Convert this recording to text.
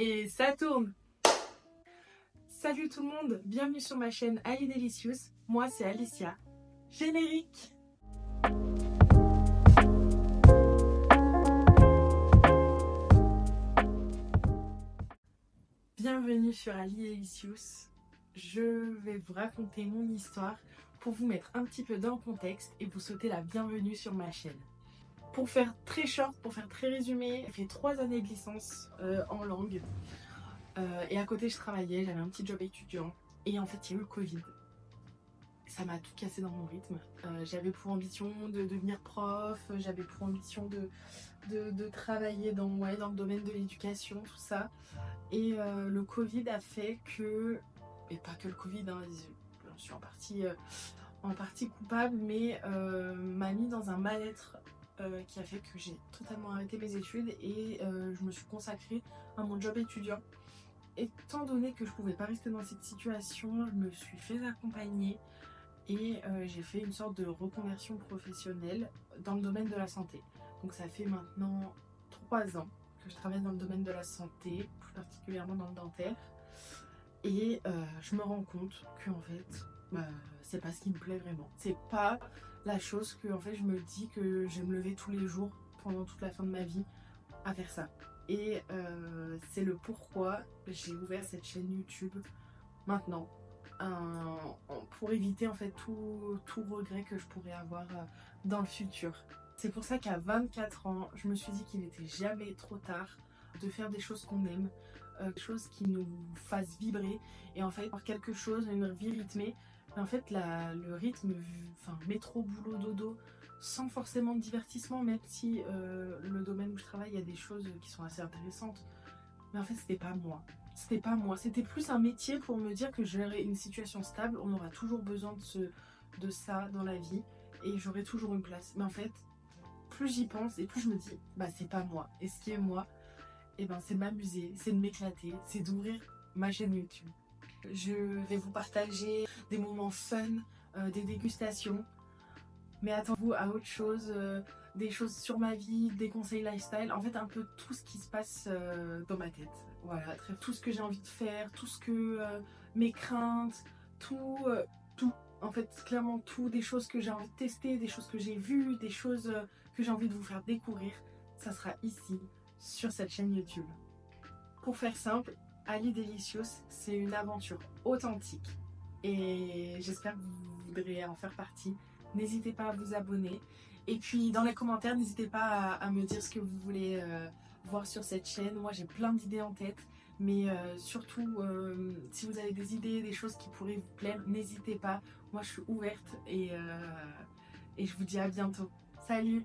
Et ça tourne. Salut tout le monde, bienvenue sur ma chaîne Ali Delicious. Moi c'est Alicia. Générique. Bienvenue sur Ali Delicious. Je vais vous raconter mon histoire pour vous mettre un petit peu dans le contexte et vous souhaiter la bienvenue sur ma chaîne. Pour faire très short, pour faire très résumé, j'ai fait 3 années de licence en langue. Et à côté je travaillais, j'avais un petit job étudiant. Et en fait il y a eu le Covid. Ça m'a tout cassé dans mon rythme. J'avais pour ambition de devenir prof, j'avais pour ambition de travailler dans le domaine de l'éducation, tout ça. Et le Covid a fait que, et pas que le Covid, hein, je suis en partie coupable, mais m'a mis dans un mal-être qui a fait que j'ai totalement arrêté mes études et je me suis consacrée à mon job étudiant. Étant donné que je pouvais pas rester dans cette situation, je me suis fait accompagner et j'ai fait une sorte de reconversion professionnelle dans le domaine de la santé. Donc ça fait maintenant 3 ans que je travaille dans le domaine de la santé, plus particulièrement dans le dentaire. Et je me rends compte que en fait, c'est pas ce qui me plaît vraiment. C'est pas la chose que en fait je me dis que je vais me lever tous les jours pendant toute la fin de ma vie à faire ça. Et c'est le pourquoi j'ai ouvert cette chaîne YouTube maintenant. Pour éviter en fait tout regret que je pourrais avoir dans le futur. C'est pour ça qu'à 24 ans, je me suis dit qu'il n'était jamais trop tard de faire des choses qu'on aime, des choses qui nous fassent vibrer et en fait avoir quelque chose, une vie rythmée. Mais en fait le rythme, enfin métro, boulot, dodo, sans forcément de divertissement, même si le domaine où je travaille, il y a des choses qui sont assez intéressantes. Mais en fait c'était pas moi. C'était pas moi, c'était plus un métier pour me dire que j'aurais une situation stable, on aura toujours besoin de ça dans la vie et j'aurai toujours une place. Mais en fait, plus j'y pense et plus je me dis, c'est pas moi. Et ce qui est moi, c'est de m'amuser, c'est de m'éclater, c'est d'ouvrir ma chaîne YouTube. Je vais vous partager des moments fun, des dégustations, mais attendez-vous à autre chose, des choses sur ma vie, des conseils lifestyle, en fait un peu tout ce qui se passe dans ma tête. Voilà, tout ce que j'ai envie de faire, tout ce que mes craintes, tout. En fait, clairement tout, des choses que j'ai envie de tester, des choses que j'ai vues, des choses que j'ai envie de vous faire découvrir, ça sera ici, sur cette chaîne YouTube. Pour faire simple, Ali Delicious, c'est une aventure authentique et j'espère que vous voudrez en faire partie. N'hésitez pas à vous abonner et puis dans les commentaires, n'hésitez pas à me dire ce que vous voulez voir sur cette chaîne. Moi j'ai plein d'idées en tête, mais surtout si vous avez des idées, des choses qui pourraient vous plaire, n'hésitez pas. Moi je suis ouverte et je vous dis à bientôt. Salut!